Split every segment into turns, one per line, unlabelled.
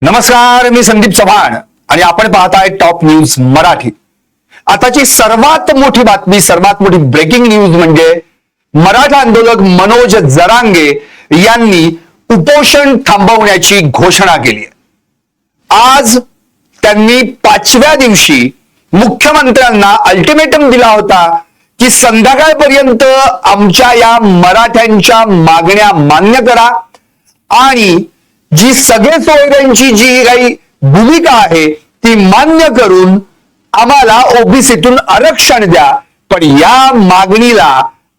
नमस्कार, मी संदीप चव्हाण आणि आपण पाहताय टॉप न्यूज मराठी। आताची सर्वात मोठी बातमी, सर्वात मोठी ब्रेकिंग न्यूज म्हणजे मराठा आंदोलक मनोज जरांगे यांनी उपोषण थांबवण्याची घोषणा केली आहे। आज त्यांनी 5व्या दिवशी मुख्यमंत्र्यांना अल्टिमेटम दिला होता की संध्याकाळपर्यंत आमच्या या मराठ्यांच्या मागण्या मान्य करा आणि जी सगळे सोयऱ्यांची जी काही भूमिका आहे ती मान्य करून आम्हाला ओबीसीतून आरक्षण द्या। पण या मागणीला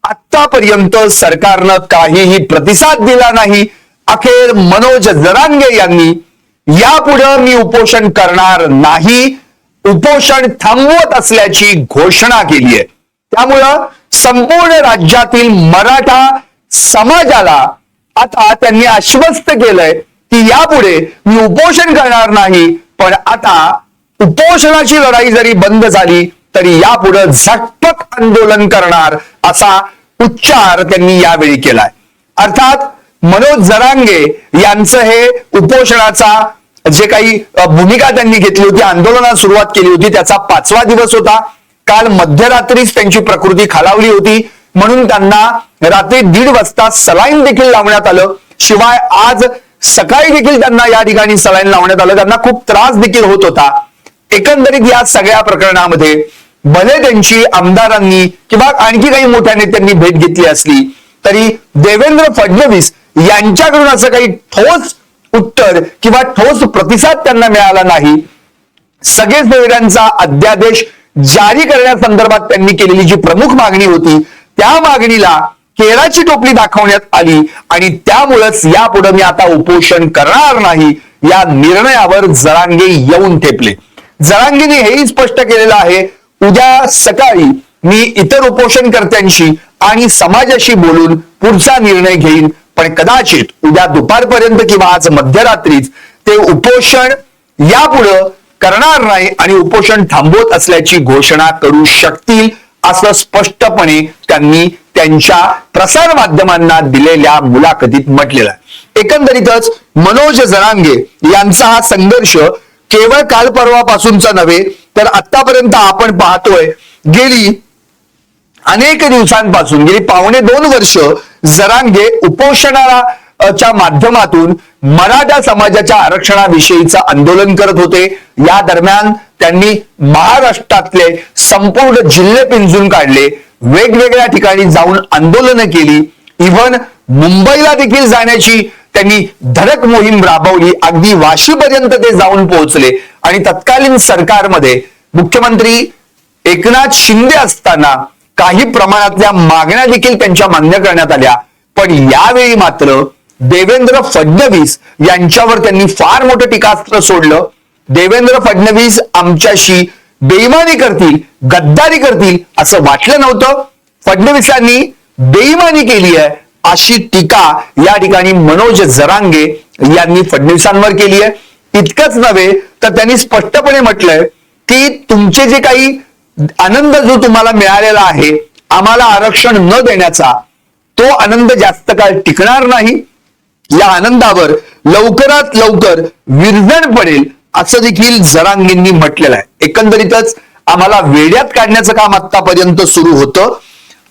आतापर्यंत सरकारनं काहीही प्रतिसाद दिला नाही। अखेर मनोज जरांगे यांनी यापुढे मी उपोषण करणार नाही, उपोषण थांबवत असल्याची घोषणा केली आहे। त्यामुळं संपूर्ण राज्यातील मराठा समाजाला आता त्यांनी आश्वस्त केलंय की यापुढे मी उपोषण करणार नाही, पण आता उपोषणाची लढाई जरी बंद झाली तरी यापुढे झटपट आंदोलन करणार असा उच्चार त्यांनी यावेळी केलाय। अर्थात मनोज जरांगे यांचं हे उपोषणाचा जे काही भूमिका त्यांनी घेतली होती, आंदोलनाला सुरुवात केली होती, त्याचा 5वा दिवस होता। काल मध्यरात्रीच त्यांची प्रकृती खालावली होती, म्हणून त्यांना रात्री 1:30 वाजता सलाईन देखील लावण्यात आलं। शिवाय आज सकाळी देखील त्यांना या ठिकाणी सलाईन लावण्यात आलं, त्यांना खूप त्रास देखील होत होता। एकंदरीत या सगळ्या प्रकरणामध्ये भले त्यांची आमदारांनी किंवा आणखी काही मोठ्या नेत्यांनी भेट घेतली असली तरी देवेंद्र फडणवीस यांच्याकडून असं काही ठोस उत्तर किंवा ठोस प्रतिसाद त्यांना मिळाला नाही। सगळे सोयऱ्यांचा अध्यादेश जारी करण्यासंदर्भात त्यांनी केलेली जी प्रमुख मागणी होती त्या मागणीला केळाची टोपली दाखवण्यात आली आणि त्यामुळेच यापुढे मी आता उपोषण करणार नाही या निर्णयावर जरांगे येऊन ठेपले। जरांगेने हेही स्पष्ट केलेलं आहे, उद्या सकाळी मी इतर उपोषणकर्त्यांशी आणि समाजाशी बोलून पुढचा निर्णय घेईन, पण कदाचित उद्या दुपारपर्यंत किंवा आज मध्यरात्रीच ते उपोषण यापुढे करणार नाही आणि उपोषण थांबवत असल्याची घोषणा करू शकतील, असं स्पष्टपणे त्यांनी त्यांच्या प्रसार माध्यमांना दिलेल्या मुलाखतीत म्हटलेलं आहे। एकंदरीतच मनोज जरांगे यांचा हा संघर्ष केवळ काल परवापासूनचा नव्हे तर आतापर्यंत आपण पाहतोय, गेली अनेक दिवसांपासून गेली 2.25 वर्ष जरांगे उपोषणाच्या माध्यमातून मराठा समाजाच्या आरक्षणाविषयीचं आंदोलन करत होते। या दरम्यान त्यांनी महाराष्ट्रातले संपूर्ण जिल्हे पिंजून काढले, वेगवेगळ्या ठिकाणी जाऊन आंदोलनं केली, इव्हन मुंबईला देखील जाण्याची त्यांनी धडक मोहीम राबवली, अगदी वाशीपर्यंत ते जाऊन पोहोचले आणि तत्कालीन सरकारमध्ये मुख्यमंत्री एकनाथ शिंदे असताना काही प्रमाणातल्या मागण्या देखील त्यांच्या मान्य करण्यात आल्या। पण यावेळी मात्र देवेंद्र फडणवीस यांच्यावर त्यांनी फार मोठं टीकास्त्र सोडलं। देवेंद्र फडणवीस आमच्याशी बेईमानी करतील, गद्दारी करतील असं वाटलं नव्हतं। फडणवीसांनी बेईमानी केली आहे अशी टीका या ठिकाणी मनोज जरांगे यांनी फडणवीसांवर केली आहे। इतकंच नव्हे तर त्यांनी स्पष्टपणे म्हटलंय की तुमचे जे काही आनंद जो तुम्हाला मिळालेला आहे आम्हाला आरक्षण न देण्याचा, तो आनंद जास्त काळ टिकणार नाही, या आनंदावर लवकरात लवकर विरजण पडेल असं देखील जरांगेंनी म्हटलेलं आहे। एकंदरीतच आम्हाला वेड्यात काढण्याचं काम आतापर्यंत सुरू होतं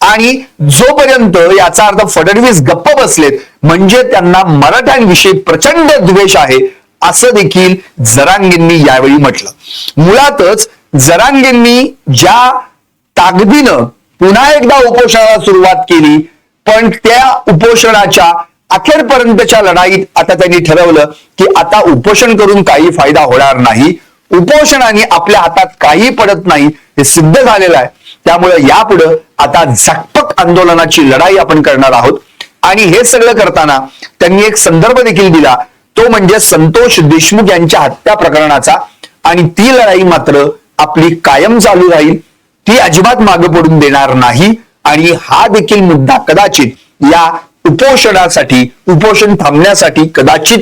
आणि जोपर्यंत याचा अर्थ फडणवीस गप्प बसलेत म्हणजे त्यांना मराठ्यांविषयी प्रचंड द्वेष आहे असं देखील जरांगेंनी यावेळी म्हटलं। मुळातच जरांगेंनी ज्या ताकदीनं पुन्हा एकदा उपोषणाला सुरुवात केली, पण त्या उपोषणाच्या अखेरपर्यंतच्या लढाईत आता त्यांनी ठरवलं की आता उपोषण करून काही फायदा होणार नाही, उपोषणाने आपल्या हातात काही पडत नाही हे सिद्ध झालेलं आहे। त्यामुळे यापुढे आता झटपट आंदोलनाची लढाई आपण करणार आहोत आणि हे सगळं करताना त्यांनी एक संदर्भ देखील दिला, तो म्हणजे संतोष देशमुख यांच्या हत्या प्रकरणाचा, आणि ती लढाई मात्र आपली कायम चालू राहील, ती अजिबात मागे पडून देणार नाही आणि हा देखील मुद्दा कदाचित या उपोषणासाठी, उपोषण थांबण्यासाठी कदाचित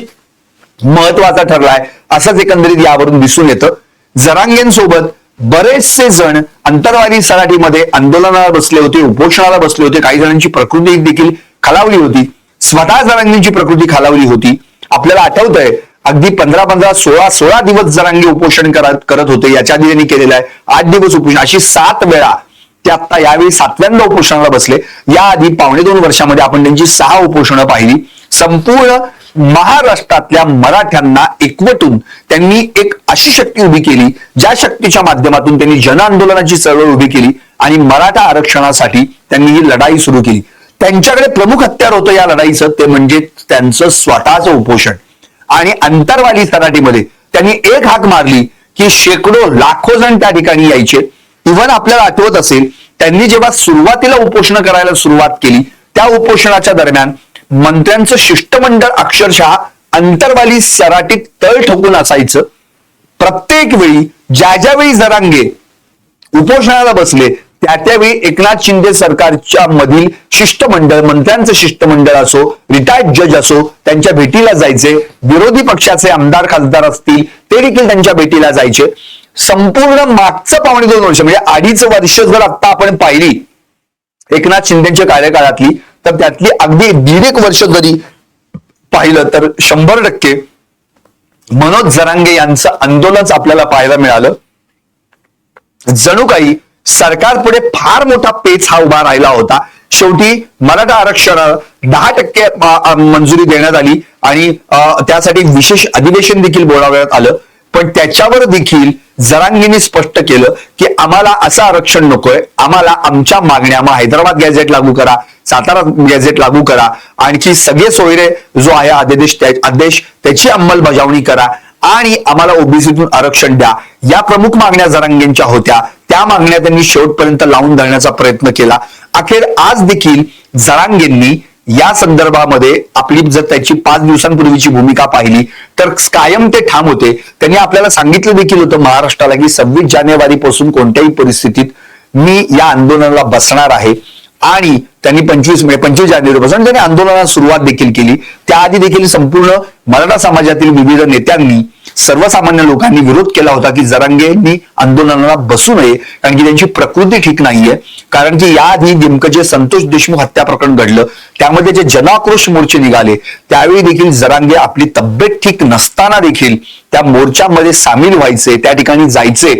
महत्वाचा ठरलाय असंच एकंदरीत यावरून दिसून येतं। जरांगेंसोबत बरेचसे जण अंतरवाली सराटीमध्ये आंदोलनाला बसले होते, उपोषणाला बसले होते, काही जणांची प्रकृती देखील खालावली होती, स्वतः जरांगेंची प्रकृती खालावली होती। आपल्याला आठवतंय अगदी 15-15, 16-16 दिवस जरांगे उपोषण करत होते. याच्या आधी त्यांनी केलेलं आहे 8 दिवस उपोषण, अशी 7 वेळा ते आता यावेळी 7व्यांदा उपोषणाला बसले. याआधी 2.25 वर्षामध्ये आपण त्यांची 6 उपोषणं पाहिली. संपूर्ण महाराष्ट्रातल्या मराठ्यांना एकवटून त्यांनी एक अशी शक्ती उभी केली, ज्या शक्तीच्या माध्यमातून त्यांनी जन आंदोलनाची चळवळ उभी केली आणि मराठा आरक्षणासाठी त्यांनी ही लढाई सुरू केली. त्यांच्याकडे प्रमुख हत्यार होतं या लढाईचं, ते म्हणजे त्यांचं स्वतःचं उपोषण. आणि अंतरवाली सराटीमध्ये त्यांनी एक हाक मारली की शेकडो लाखो जण त्या ठिकाणी यायचे. इव्हन आपल्याला आठवत असेल, त्यांनी जेव्हा सुरुवातीला उपोषण करायला सुरुवात केली त्या उपोषणाच्या दरम्यान मंत्र्यांचं शिष्टमंडळ अक्षरशः अंतरवाली सराटीत तळ ठोकून असायचं. प्रत्येक वेळी ज्या वेळी जरांगे उपोषणाला बसले त्यावेळी एकनाथ शिंदे सरकारच्या मधील शिष्टमंडळ, मंत्र्यांचं शिष्टमंडळ असो, रिटायर्ड जज असो, त्यांच्या भेटीला जायचे. विरोधी पक्षाचे आमदार खासदार असतील ते देखील त्यांच्या भेटीला जायचे. संपूर्ण मागचं 2.25 वर्ष म्हणजे 2.5 वर्ष जर आता आपण पाहिली एकनाथ शिंदेच्या कार्यकाळातली, तर त्यातली अगदी 1.5 वर्ष जरी पाहिलं तर 100% मनोज जरांगे यांचं आंदोलनच आपल्याला पाहायला मिळालं. जणू काही सरकारपुढे फार मोठा पेच हा उभा राहिला होता. शेवटी मराठा आरक्षणाला 10% मंजुरी देण्यात आली आणि त्यासाठी विशेष अधिवेशन देखील बोलावण्यात आलं. पण त्याच्यावर देखील जरांगेंनी स्पष्ट केलं की आम्हाला असं आरक्षण नकोय, आम्हाला आमच्या मागण्या, मग हैदराबाद गॅझेट लागू करा, सातारा गॅझेट लागू करा, आणखी सगळे सोयरे जो आहे आदेश त्याची अंमलबजावणी करा आणि आम्हाला ओबीसीतून आरक्षण द्या. या प्रमुख मागण्या जरांगेंच्या होत्या. त्या मागण्या त्यांनी शेवटपर्यंत लावून धरण्याचा प्रयत्न केला. अखेर आज देखील जरांगेंनी या संदर्भामध्ये आपली जर त्याची 5 दिवसांपूर्वीची भूमिका पाहिली तर कायम ते ठाम होते. त्यांनी आपल्याला सांगितलं देखील होतं महाराष्ट्राला की 26 जानेवारीपासून कोणत्याही परिस्थितीत मी या आंदोलनाला बसणार आहे. आणि त्यांनी 25 जानेवारीपासून त्यांनी आंदोलनाला सुरुवात देखील केली. त्याआधी देखील संपूर्ण मराठा समाजातील विविध नेत्यांनी, सर्वसामान्य लोकांनी विरोध केला होता की जरांगेंनी आंदोलनाला बसू नये, कारण की त्यांची प्रकृती ठीक नाहीये. कारण की याआधी नेमकं जे संतोष देशमुख हत्या प्रकरण घडलं त्यामध्ये जे जनाक्रोश मोर्चे निघाले त्यावेळी देखील जरांगे आपली तब्येत ठीक नसताना देखील त्या मोर्चामध्ये सामील व्हायचे, त्या ठिकाणी जायचे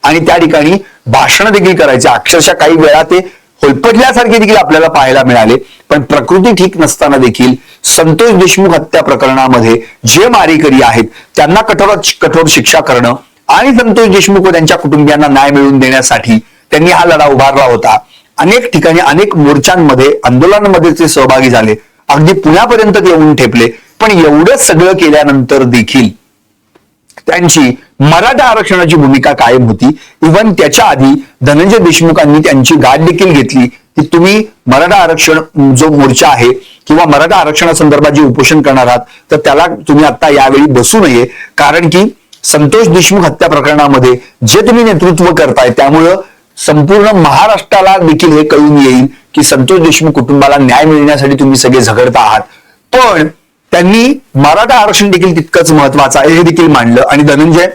आणि त्या ठिकाणी भाषण देखील करायचे. अक्षरशः काही वेळा ते होलपटल्यासारखे देखील आपल्याला पाहायला मिळाले. पण प्रकृती ठीक नसताना देखील संतोष देशमुख हत्या प्रकरणामध्ये जे मारेकरी आहेत त्यांना कठोर शिक्षा करणं आणि संतोष देशमुख व त्यांच्या कुटुंबियांना न्याय मिळवून देण्यासाठी त्यांनी हा लढा उभारला होता. अनेक ठिकाणी अनेक मोर्चांमध्ये, आंदोलनामध्ये ते सहभागी झाले, अगदी पुण्यापर्यंत ते येऊन ठेपले. पण एवढं सगळं केल्यानंतर देखील त्यांची मराठा आरक्षणाची भूमिका कायम होती. इव्हन त्याच्या आधी धनंजय देशमुखांनी त्यांची गाठ देखील घेतली की तुम्ही मराठा आरक्षण जो मोर्चा आहे किंवा मराठा आरक्षणासंदर्भात जे उपोषण करणार आहात तर त्याला तुम्ही आता यावेळी बसू नये, कारण की संतोष देशमुख हत्या प्रकरणामध्ये जे तुम्ही नेतृत्व करताय त्यामुळं संपूर्ण महाराष्ट्राला देखील हे कळून येईल की संतोष देशमुख कुटुंबाला न्याय मिळण्यासाठी तुम्ही सगळे झगडता आहात. पण त्यांनी मराठा आरक्षण देखील तितकंच महत्वाचं आहे हे देखील मांडलं आणि धनंजय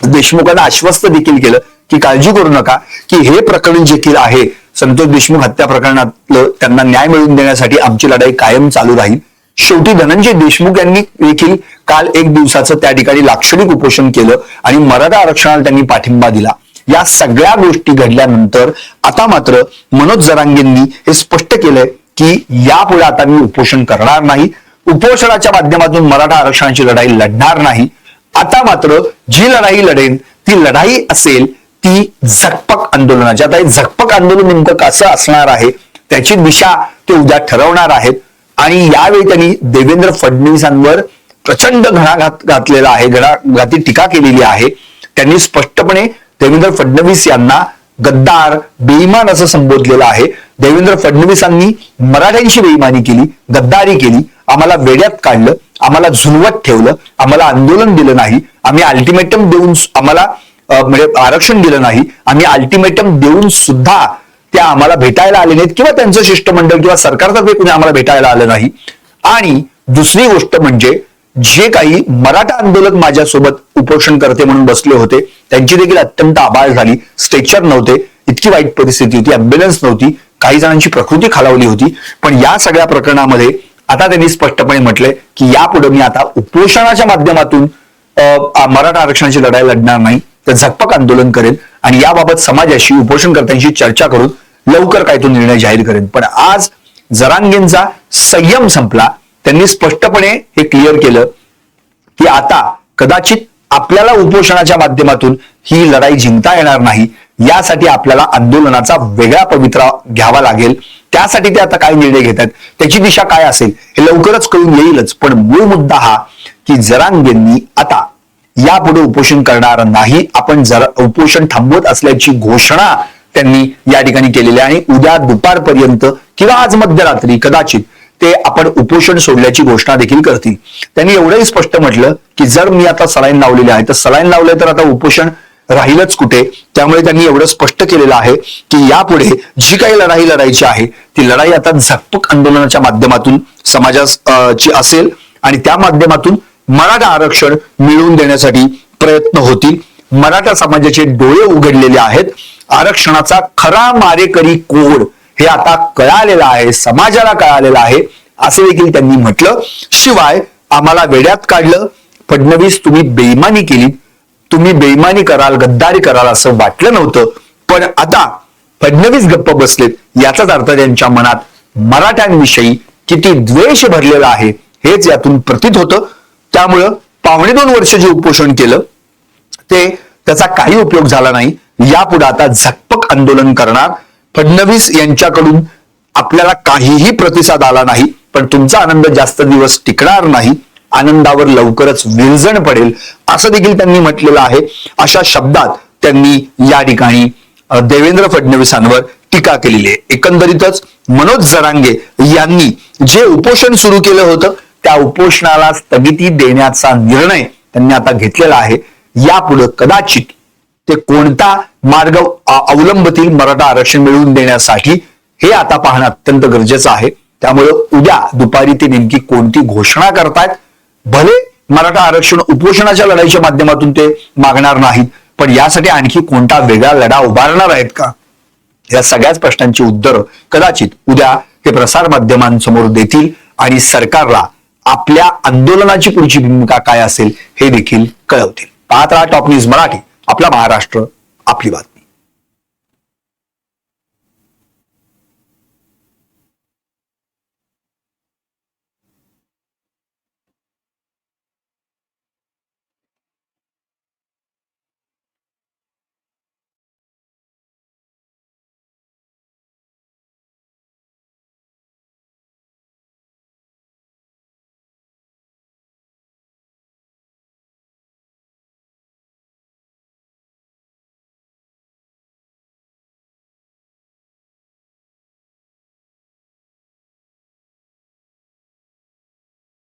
देशमुखांना आश्वस्त देखील केलं की काळजी करू नका की हे प्रकरण देखील आहे संतोष देशमुख हत्या प्रकरणातलं त्यांना न्याय मिळवून देण्यासाठी आमची लढाई कायम चालू राहील. शेवटी धनंजय देशमुख यांनी देखील काल 1 दिवसाचं त्या ठिकाणी लाक्षणिक उपोषण केलं आणि मराठा आरक्षणाला त्यांनी पाठिंबा दिला. या सगळ्या गोष्टी घडल्यानंतर आता मात्र मनोज जरांगेंनी हे स्पष्ट केलंय की यापुढे आता मी उपोषण करणार नाही, उपोषणाच्या माध्यमातून मराठा आरक्षणाची लढाई लढणार नाही. आता मात्र जी लढाई लढेन ती लढाई असेल ती झकपक आंदोलनाची. आता हे झकपक आंदोलन नेमकं कसं असणार आहे त्याची दिशा ते उद्या ठरवणार आहेत. आणि यावेळी त्यांनी देवेंद्र फडणवीसांवर प्रचंड घणाघात घातलेला आहे, घणाघाती टीका केलेली आहे. त्यांनी स्पष्टपणे देवेंद्र फडणवीस यांना गद्दार, बेईमान असं संबोधलेलं आहे. देवेंद्र फडणवीसांनी मराठ्यांची बेईमानी केली, गद्दारी केली, आम्हाला वेड्यात काढलं, आम्हाला झुलवत ठेवलं, आम्हाला आंदोलन दिलं नाही, आम्ही अल्टिमेटम देऊन आम्हाला म्हणजे आरक्षण दिलं नाही, आम्ही अल्टिमेटम देऊन सुद्धा त्या आम्हाला भेटायला आले नाहीत किंवा त्यांचं शिष्टमंडळ किंवा सरकारतर्फे कुणी आम्हाला भेटायला आलं नाही. आणि दुसरी गोष्ट म्हणजे जे काही मराठा आंदोलक माझ्यासोबत उपोषण करते म्हणून बसले होते त्यांची देखील अत्यंत आबाळ झाली. स्ट्रेचर नव्हते, इतकी वाईट परिस्थिती होती, अँब्युलन्स नव्हती, काही जणांची प्रकृती खालावली होती. पण या सगळ्या प्रकरणामध्ये आता त्यांनी स्पष्टपणे म्हटलंय की यापुढे मी आता उपोषणाच्या माध्यमातून मराठा आरक्षणाची लढाई लढणार नाही, तर झकपक आंदोलन करेन आणि याबाबत समाजाशी उपोषणकर्त्यांशी चर्चा करून लवकर काय तो निर्णय जाहीर करेन. पण आज जरांगेंचा संयम संपला. त्यांनी स्पष्टपणे हे क्लिअर केलं की आता कदाचित आपल्याला उपोषणाच्या माध्यमातून ही लढाई जिंकता येणार नाही, यासाठी आपल्याला आंदोलनाचा वेगळा पवित्रा घ्यावा लागेल. त्यासाठी ते आता काय निर्णय घेतात, त्याची दिशा काय असेल हे लवकरच कळून येईलच. पण मूळ मुद्दा हा की जरांगेंनी आता यापुढे उपोषण करणार नाही, आपण उपोषण थांबवत असल्याची घोषणा त्यांनी या ठिकाणी केलेली आहे. उद्या दुपारपर्यंत किंवा आज मध्यरात्री कदाचित ते आपण उपोषण सोडल्याची घोषणा देखील करतील. त्यांनी एवढंही स्पष्ट म्हटलं की जर मी आता सलाईन लावलेले आहे तर सलाईन लावलंय तर आता उपोषण राहीलच कुठे. त्यामुळे त्यांनी एवढं स्पष्ट केलेलं आहे की यापुढे जी काही लढाई लढायची आहे ती लढाई आता झकपक आंदोलनाच्या माध्यमातून समाजाची असेल आणि त्या माध्यमातून मराठा आरक्षण मिळवून देण्यासाठी प्रयत्न होतील. मराठा समाजाचे डोळे उघडलेले आहेत. आरक्षणाचा खरा मारेकरी कोण हे आता कळालेलं आहे, समाजाला कळालेलं आहे असं देखील त्यांनी म्हटलं. शिवाय आम्हाला वेड्यात काढलं, फडणवीस तुम्ही बेईमानी केली, तुम्ही बेईमानी कराल, गद्दारी कराल असं वाटलं नव्हतं, पण आता फडणवीस गप्प बसलेत याचाच अर्थ त्यांच्या मनात मराठ्यांविषयी किती द्वेष भरलेला आहे हेच यातून प्रतीत होतं. त्यामुळं 2.5 वर्ष जे उपोषण केलं त्याचा काही उपयोग झाला नाही. यापुढे आता झकपक आंदोलन करणार. फडणवीस यांच्याकडून आपल्याला काहीही प्रतिसाद आला नाही, पण तुमचा आनंद जास्त दिवस टिकणार नाही, आनंदावर लवकरच विरजण पडेल असं देखील त्यांनी म्हटलेलं आहे. अशा शब्दात त्यांनी या ठिकाणी देवेंद्र फडणवीसांवर टीका केलेली आहे. एकंदरीतच मनोज जरांगे यांनी जे उपोषण सुरू केलं होतं त्या उपोषणाला स्थगिती देण्याचा निर्णय त्यांनी आता घेतलेला आहे. यापुढे कदाचित ते कोणता मार्ग अवलंबतील मराठा आरक्षण मिळवून देण्यासाठी हे आता पाहणं अत्यंत गरजेचं आहे. त्यामुळे उद्या दुपारी ते नेमकी कोणती घोषणा करतायत. भले मराठा आरक्षण उपोषणाच्या लढाईच्या माध्यमातून ते मागणार नाहीत, पण यासाठी आणखी कोणता वेगळा लढा उभारणार आहेत का, या सगळ्याच प्रश्नांची उत्तरं कदाचित उद्या हे प्रसार माध्यमांसमोर देतील आणि सरकारला आपल्या आंदोलनाची पुढची भूमिका काय असेल हे देखील कळवतील. पाहत राहा टॉप न्यूज मराठी, आपला महाराष्ट्र आपली बातमी.